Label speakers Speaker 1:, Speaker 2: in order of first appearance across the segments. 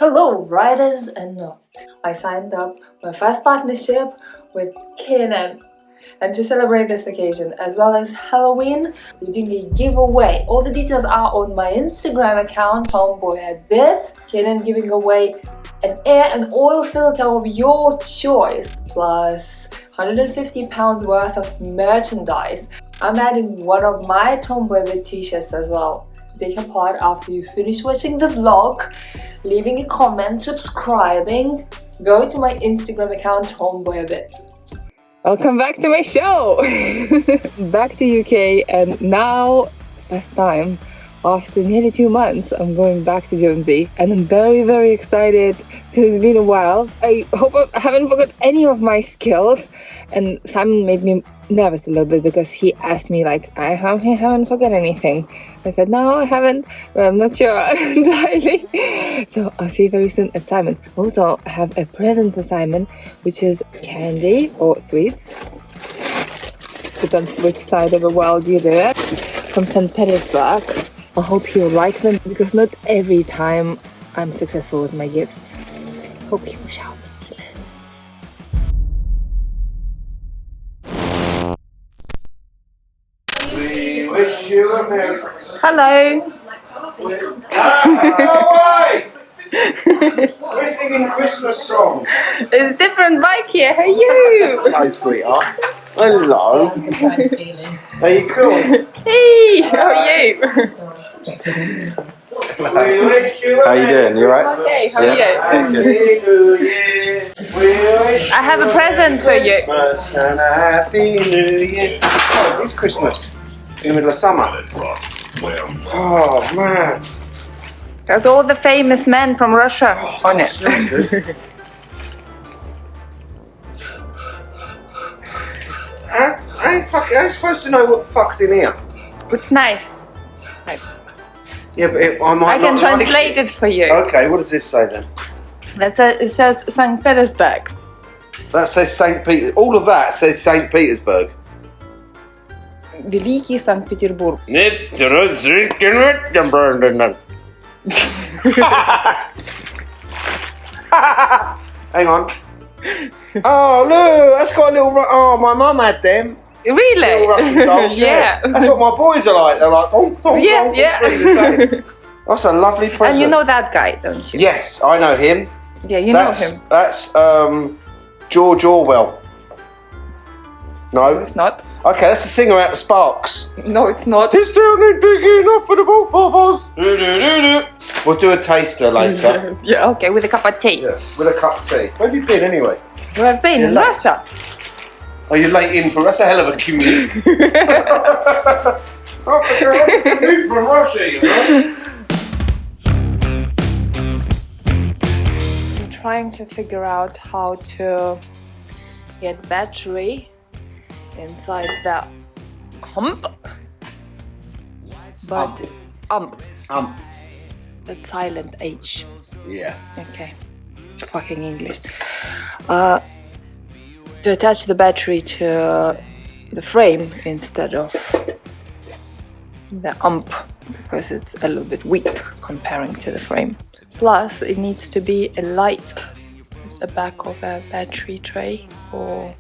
Speaker 1: Hello riders and not. I signed up my first partnership with K&N, and to celebrate this occasion as well as Halloween, we're doing a giveaway. All the details are on my Instagram account, Tomboy a bit. K&N giving away an air and oil filter of your choice plus £150 worth of merchandise. I'm adding one of my Tomboy a bit t-shirts as well to take a part after you finish watching the vlog, leaving a comment, subscribing. Go to my Instagram account, Tomboy a bit. Welcome back to my show! Back to UK, and now, first time, after nearly 2 months, I'm going back to Jonesy, and I'm very excited because it's been a while. I hope I haven't forgot any of my skills, and Simon made me nervous a little bit because he asked me like, I haven't forgot anything. I said, no, I haven't, but I'm not sure entirely. So I'll see you very soon at Simon's. Also, I have a present for Simon, which is candy or sweets. Depends which side of the world you do it. From Saint Petersburg. I hope he'll like them because not every time I'm successful with my gifts. Hope he will shout me this.
Speaker 2: We wish you a Merry Christmas.
Speaker 1: Hello.
Speaker 2: We're singing Christmas songs.
Speaker 1: There's a different bike here. How are you?
Speaker 2: Hello, sweetheart. Hello. Are you cool?
Speaker 1: Hey, how are you?
Speaker 2: We wish you a
Speaker 3: How you doing? You alright?
Speaker 1: Okay, how are
Speaker 3: Yeah.
Speaker 1: you? I have a present for you.
Speaker 2: Christmas and a Happy New Year. Oh, it's Christmas. In the middle of summer. Oh, man.
Speaker 1: There's all the famous men from Russia on it.
Speaker 2: Smells good. I ain't supposed to know what the fuck's in here.
Speaker 1: It's nice.
Speaker 2: Yeah, but I might
Speaker 1: I can
Speaker 2: not like
Speaker 1: translate it for you.
Speaker 2: Okay, what does this say then?
Speaker 1: It says Saint Petersburg.
Speaker 2: That says Saint Peter. All of that says Saint Petersburg.
Speaker 1: Великий Saint Petersburg.
Speaker 2: Hang on. Oh look, that's got a little. Oh, my mum had them.
Speaker 1: Really?
Speaker 2: Little Russian dolls,
Speaker 1: Yeah.
Speaker 2: That's what my boys are like. They're like,
Speaker 1: Yeah.
Speaker 2: That's a lovely present.
Speaker 1: And you know that guy, don't you?
Speaker 2: Yes, I know him.
Speaker 1: Yeah, you know him.
Speaker 2: That's George Orwell. No,
Speaker 1: It's not.
Speaker 2: okay, that's the singer out of Sparks.
Speaker 1: No, it's not.
Speaker 2: This town ain't big enough for the both of us. We'll do a taster later.
Speaker 1: Yeah, okay, with a cup of tea.
Speaker 2: Yes, with a cup of tea. Where have you been anyway?
Speaker 1: You have been in
Speaker 2: late.
Speaker 1: Russia.
Speaker 2: Oh, you're late in for. That's a hell of a commute. I forgot to commute from Russia, you know.
Speaker 1: I'm trying to figure out how to get battery inside the hump. But that's silent H.
Speaker 2: Yeah.
Speaker 1: Okay. Fucking English. To attach the battery to the frame instead of the ump, because it's a little bit weak comparing to the frame. Plus, it needs to be a light at the back of a battery tray or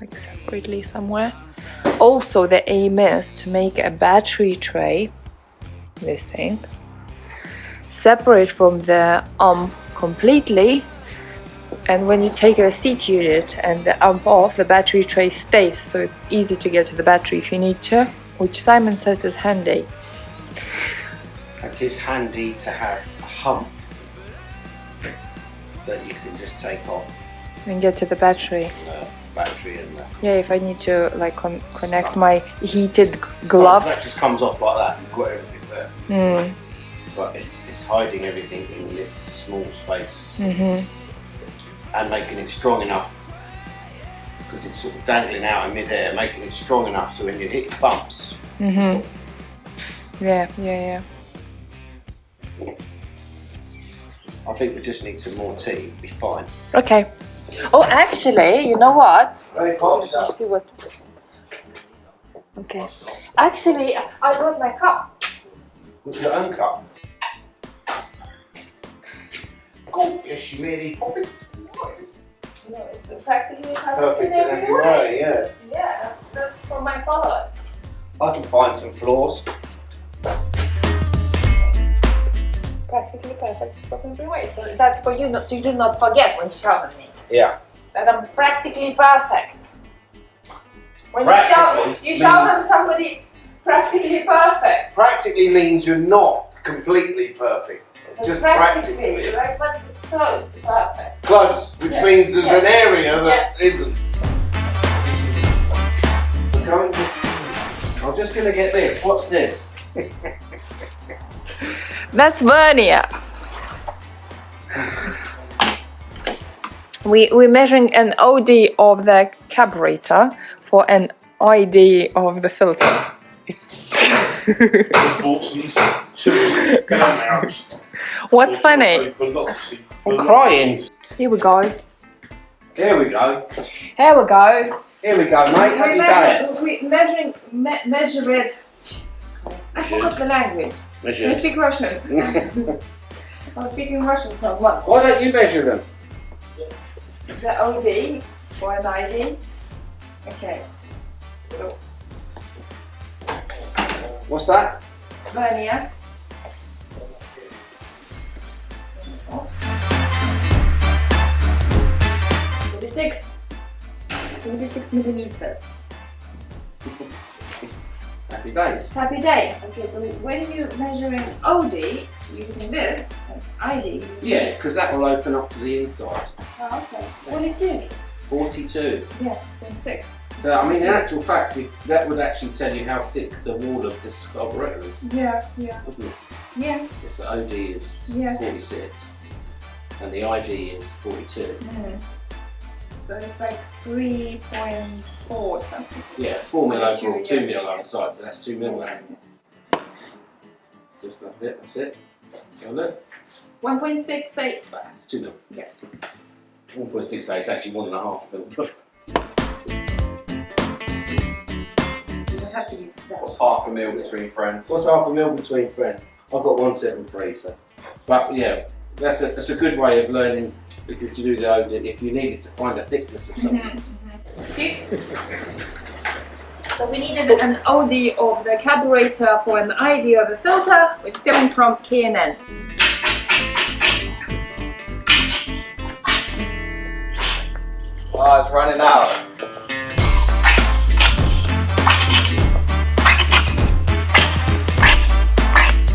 Speaker 1: like separately somewhere. Also, the aim is to make a battery tray, this thing, separate from the ump completely. And when you take the seat unit and the ump off, the battery tray stays, so it's easy to get to the battery if you need to, which Simon says is handy.
Speaker 2: It is handy to have a hump that you can just take off
Speaker 1: And get to the battery.
Speaker 2: the battery and the...
Speaker 1: Yeah, if I need to like connect my heated
Speaker 2: That
Speaker 1: gloves.
Speaker 2: just comes off like that. You've got everything there.
Speaker 1: Mm.
Speaker 2: But it's hiding everything in this small space.
Speaker 1: Mm-hmm.
Speaker 2: And making it strong enough, because it's sort of dangling out in mid-air, making it strong enough so when you hit bumps,
Speaker 1: Mm-hmm. Yeah.
Speaker 2: I think we just need some more tea, it'll be fine.
Speaker 1: Okay. Oh, actually, you know what?
Speaker 2: Hey,
Speaker 1: Let's see what. Okay. Actually, I brought my cup.
Speaker 2: With your own cup. cool. Yes, you really pop it.
Speaker 1: No, it's practically
Speaker 2: Perfect in every way, yes.
Speaker 1: Yeah, that's for my followers.
Speaker 2: I can find some flaws.
Speaker 1: Practically perfect for every way. So that's for you not to do not forget when you shower me.
Speaker 2: Yeah.
Speaker 1: That I'm practically perfect. When you shower somebody practically perfect.
Speaker 2: Practically means you're not completely perfect. Just practically.
Speaker 1: Right, but it's close to perfect.
Speaker 2: Close, which means there's an area that isn't. I'm just going to get this. What's this?
Speaker 1: That's vernier. We're measuring an OD of the carburetor for an ID of the filter. What's funny?
Speaker 2: I'm crying.
Speaker 1: Here we go.
Speaker 2: Here we go.
Speaker 1: Here we go.
Speaker 2: Here we go, mate. Happy days.
Speaker 1: We measure it. Jesus Christ. I forgot the language. Can you speak Russian? I'm speaking Russian for one.
Speaker 2: Why don't you measure them?
Speaker 1: The OD or an ID. Okay. So.
Speaker 2: What's that?
Speaker 1: Vernier. 46 millimeters.
Speaker 2: Happy days.
Speaker 1: Happy days. Okay, so when you're measuring OD using this, and ID.
Speaker 2: Yeah, because that will open up to the inside.
Speaker 1: Oh, okay. 42.
Speaker 2: 42.
Speaker 1: Yeah, 26.
Speaker 2: So, I mean, in actual fact, that would actually tell you how thick the wall of this carburetor is.
Speaker 1: Yeah, yeah.
Speaker 2: Wouldn't it?
Speaker 1: Yeah.
Speaker 2: If the OD is 46 and the ID is 42.
Speaker 1: Mm. So it's like 3.4 something.
Speaker 2: Yeah, 4 mil overall, 2 mil on the side, so that's 2 mil there. Just that bit, that's it. Have a look.
Speaker 1: 1.68.
Speaker 2: It's 2 mil.
Speaker 1: Yeah.
Speaker 2: 1.68 is actually 1.5 mil.
Speaker 1: You don't have to use that.
Speaker 3: What's half a mil between friends?
Speaker 2: What's half a mil between friends? I've got 173, so. But yeah, that's a good way of learning if you're to do the OD, if you needed to find a thickness of something.
Speaker 1: Okay. So we needed an OD of the carburetor for an ID of the filter, which is coming from K&N.
Speaker 3: Oh, it's running out.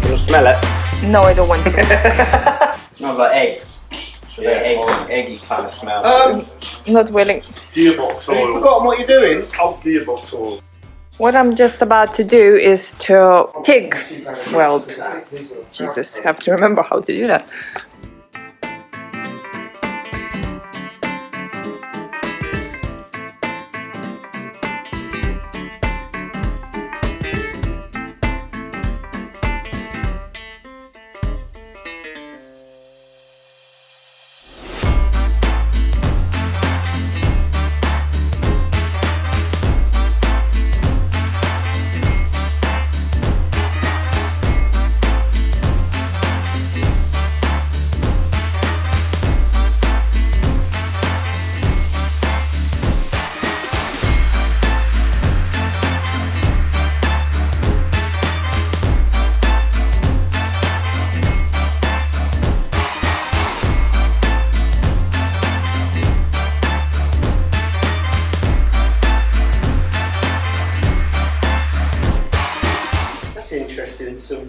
Speaker 3: You'll smell it.
Speaker 1: No, I don't want to.
Speaker 3: It smells like eggs. Yeah, eggy kind of smell.
Speaker 1: Not willing.
Speaker 4: Gearbox
Speaker 2: Have you
Speaker 4: oil.
Speaker 2: forgotten what you're doing?
Speaker 4: Oh, gearbox oil.
Speaker 1: What I'm just about to do is to TIG weld. Jesus, have to remember how to do that.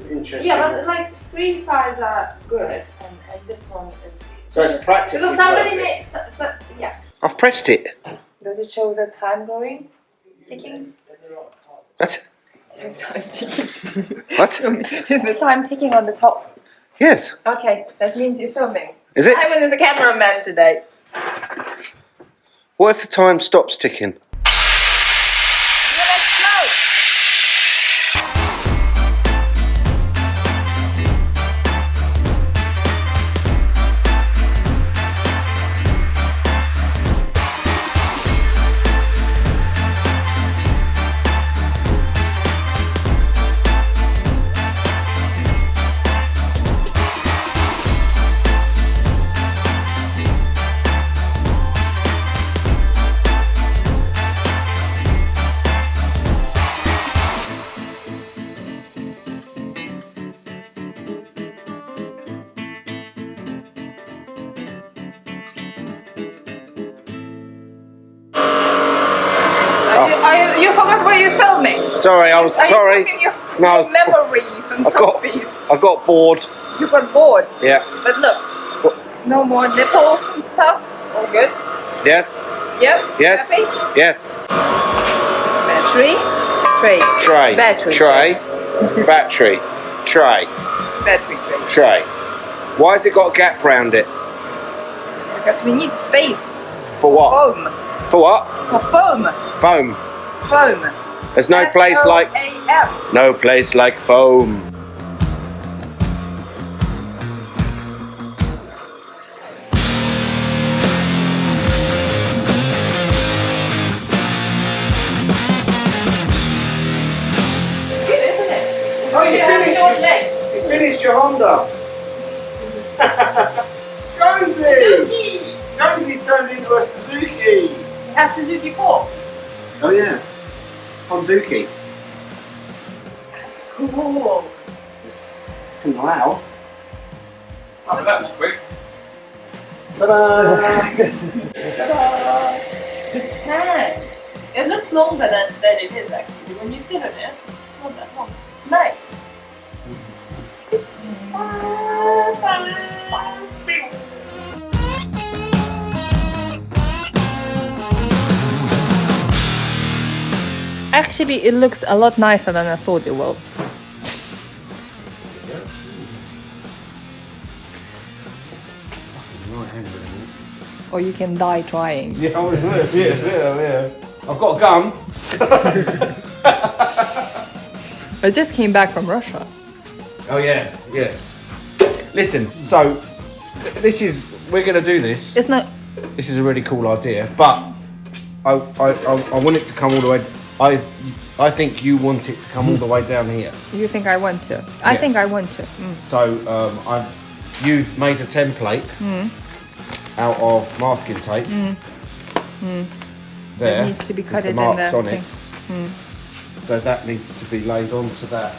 Speaker 2: Interesting.
Speaker 1: Yeah, but like 3 sides are good, and this one is.
Speaker 2: So it's practically
Speaker 1: Because somebody
Speaker 2: perfect.
Speaker 1: makes. Yeah.
Speaker 2: I've pressed it.
Speaker 1: Does it show the time going? Ticking?
Speaker 2: What?
Speaker 1: The time ticking.
Speaker 2: What?
Speaker 1: Is the time ticking on the top?
Speaker 2: Yes.
Speaker 1: Okay, that means you're filming.
Speaker 2: Is it?
Speaker 1: Simon is a cameraman today.
Speaker 2: What if the time stops ticking?
Speaker 1: are you filming?
Speaker 4: Sorry, I was
Speaker 1: Are
Speaker 4: sorry.
Speaker 1: you filming your
Speaker 4: No,
Speaker 1: memories and trophies?
Speaker 4: I got bored.
Speaker 1: You got bored.
Speaker 4: Yeah.
Speaker 1: But look, no more nipples and stuff. All good.
Speaker 4: Yes.
Speaker 1: Yep.
Speaker 4: Yes.
Speaker 1: Happy?
Speaker 4: Yes.
Speaker 1: Battery. Tray.
Speaker 4: Tray.
Speaker 1: Battery.
Speaker 4: Tray. Battery. Tray.
Speaker 1: Battery tray.
Speaker 4: Tray. Why has it got a gap round it?
Speaker 1: Because we need space.
Speaker 4: For what?
Speaker 1: Foam.
Speaker 4: For what?
Speaker 1: For foam.
Speaker 4: Foam.
Speaker 1: Foam.
Speaker 4: There's no place like
Speaker 1: F-O-A-M.
Speaker 4: no place like foam.
Speaker 1: Good, isn't it?
Speaker 4: Oh,
Speaker 1: You have short legs.
Speaker 4: You finished your Honda. Jonesy! Jonesy's turned into a Suzuki.
Speaker 1: You have Suzuki 4.
Speaker 4: Oh yeah. Honduki.
Speaker 1: That's cool.
Speaker 4: It's fucking loud.
Speaker 2: Oh, that was quick.
Speaker 4: Ta-da!
Speaker 1: Ta-da! The tan. It looks longer than it is actually. When you sit on it, it's not that long. Nice. It's actually, it looks a lot nicer than I thought it will. Or you can die trying.
Speaker 4: Yeah. I've got a gun.
Speaker 1: I just came back from Russia.
Speaker 4: Oh yeah, yes. Listen, so we're gonna do this.
Speaker 1: It's not.
Speaker 4: This is a really cool idea, but I want it to come all the way. I think you want it to come all the way down here.
Speaker 1: You think I want to? I
Speaker 4: Yeah.
Speaker 1: think I want to.
Speaker 4: So you've made a template out of masking tape. There.
Speaker 1: It needs to be
Speaker 4: There's
Speaker 1: cut
Speaker 4: the
Speaker 1: in
Speaker 4: marks
Speaker 1: the
Speaker 4: on
Speaker 1: thing.
Speaker 4: it. So that needs to be laid onto that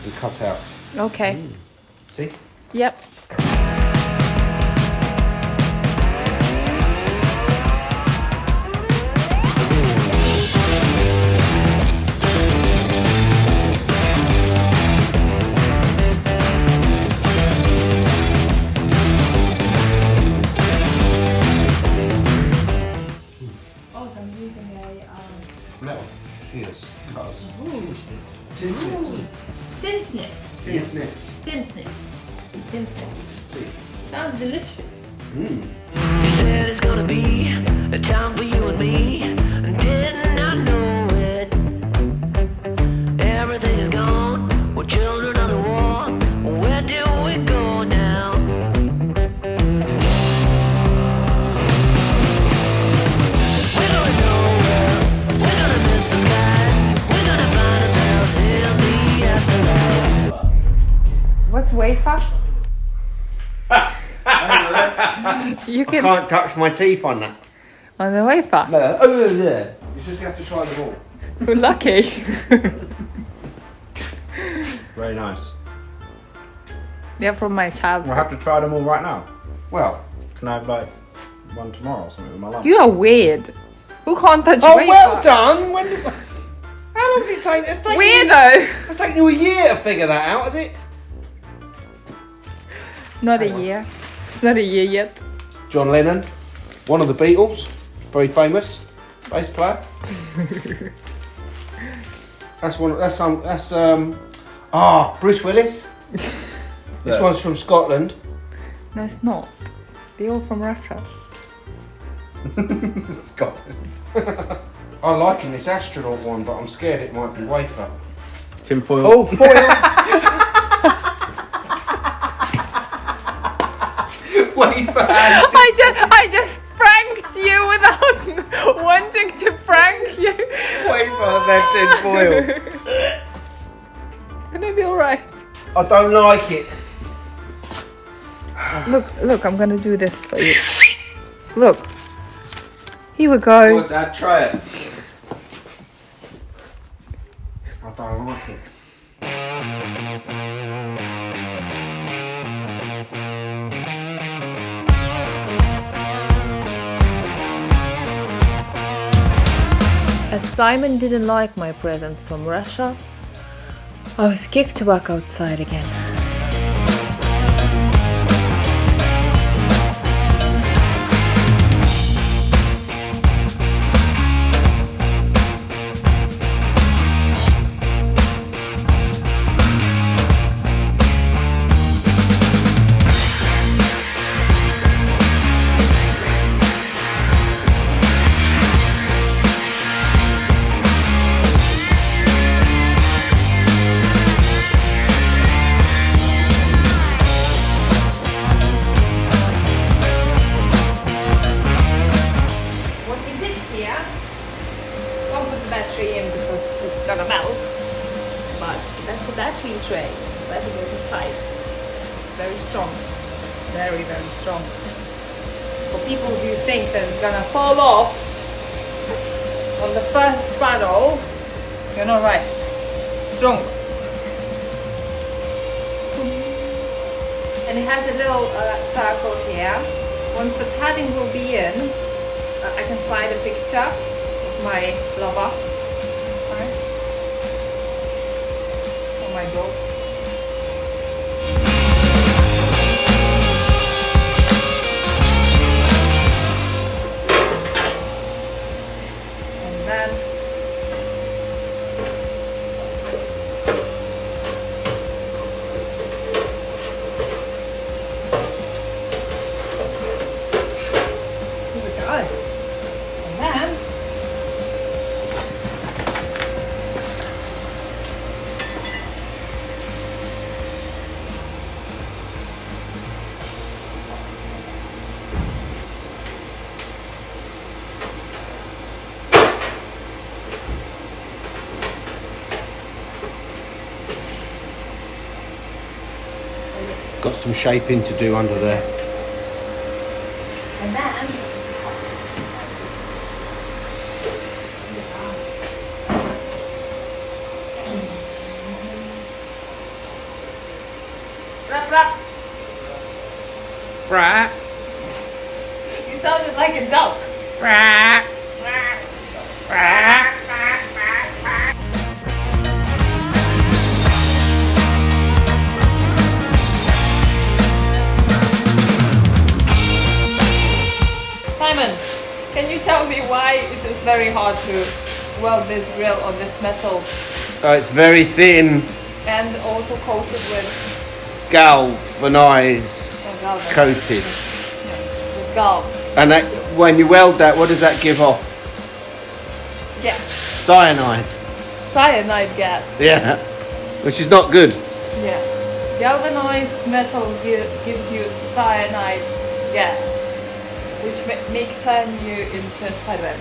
Speaker 4: and cut out.
Speaker 1: Okay.
Speaker 4: See?
Speaker 1: Yep.
Speaker 4: Metal shears, cutters. Tin snips.
Speaker 1: Thin snips.
Speaker 4: Tin snips.
Speaker 1: Thin snips. Thin snips.
Speaker 4: See.
Speaker 1: Sounds delicious.
Speaker 5: You said it's gonna be a time for you and me, and didn't I know it? Everything is gone, we're children of the war. Where do we go now? We're going nowhere, we're gonna miss the sky, we're gonna find ourselves in the afterlife.
Speaker 1: What's wafer? You can
Speaker 4: Can't touch my teeth on that.
Speaker 1: on the wafer.
Speaker 4: No. Oh yeah. You just have to try them all.
Speaker 1: Lucky.
Speaker 4: Very nice.
Speaker 1: They're from my
Speaker 6: We'll
Speaker 1: childhood.
Speaker 6: have to try them all right now. Well, can I have like one tomorrow or something with my lunch?
Speaker 1: You are weird. Who can't touch
Speaker 4: Oh,
Speaker 1: wafer?
Speaker 4: well done. How long does it take?
Speaker 1: Weirdo.
Speaker 4: It's taken you a year to figure that out, has it?
Speaker 1: Not a year. It's not a year yet.
Speaker 4: John Lennon, one of the Beatles, very famous bass player. That's Bruce Willis. This one's from Scotland.
Speaker 1: No, it's not. They're all from Russia.
Speaker 4: Scotland. I like this astronaut one, but I'm scared it might be wafer.
Speaker 6: Tin foil.
Speaker 4: Oh, foil! Wafer.
Speaker 1: I just pranked you without wanting to prank you.
Speaker 4: Wafer, then tin foil.
Speaker 1: Gonna be alright.
Speaker 4: I don't like it.
Speaker 1: Look, I'm gonna do this for you. Look. Here we go.
Speaker 4: Good, Dad, try it. I don't like it.
Speaker 1: As Simon didn't like my presents from Russia, I was kicked back outside again. Gonna melt, but that's a battery tray. The battery goes inside. It's very strong, very strong. For people who think that it's gonna fall off on the first panel, you're not right. Strong. And it has a little circle here. Once the padding will be in, I can slide a picture of my lover. My dog. And then here we go. And then
Speaker 4: Got some shaping to do under there.
Speaker 1: And then rap.
Speaker 4: Right.
Speaker 1: You sounded like a duck.
Speaker 4: Right.
Speaker 1: Simon, can you tell me why it is very hard to weld this grill on this metal
Speaker 4: It's very thin,
Speaker 1: and also coated with
Speaker 4: galvanized,
Speaker 1: galvan?
Speaker 4: coated.
Speaker 1: With galv.
Speaker 4: And that, when you weld that, what does that give off?
Speaker 1: Yeah.
Speaker 4: Cyanide.
Speaker 1: Cyanide gas.
Speaker 4: Yeah. Which is not good.
Speaker 1: Yeah. Galvanized metal gives you cyanide gas, which may turn you into a Spider-Man.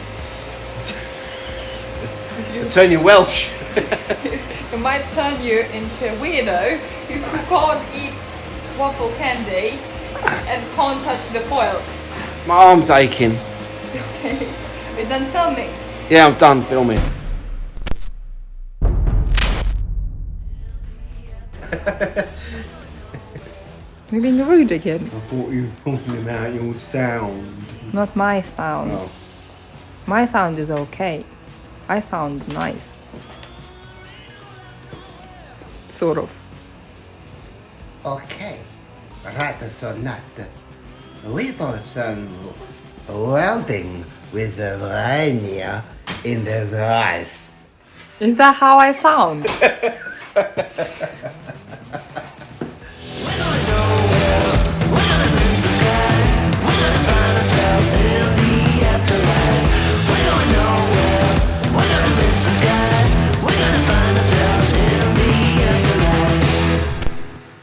Speaker 4: It'll turn you Welsh.
Speaker 1: It might turn you into a weirdo who can't eat waffle candy and can't touch the foil.
Speaker 4: My arm's aching.
Speaker 1: Okay. We're done filming.
Speaker 4: Yeah, I'm done filming.
Speaker 1: You're being rude again.
Speaker 4: I thought you were talking about your sound.
Speaker 1: Not my sound.
Speaker 4: Oh.
Speaker 1: My sound is okay. I sound nice. Sort of.
Speaker 7: Okay, right or not, we both some welding with the vernier in the rice.
Speaker 1: Is that how I sound?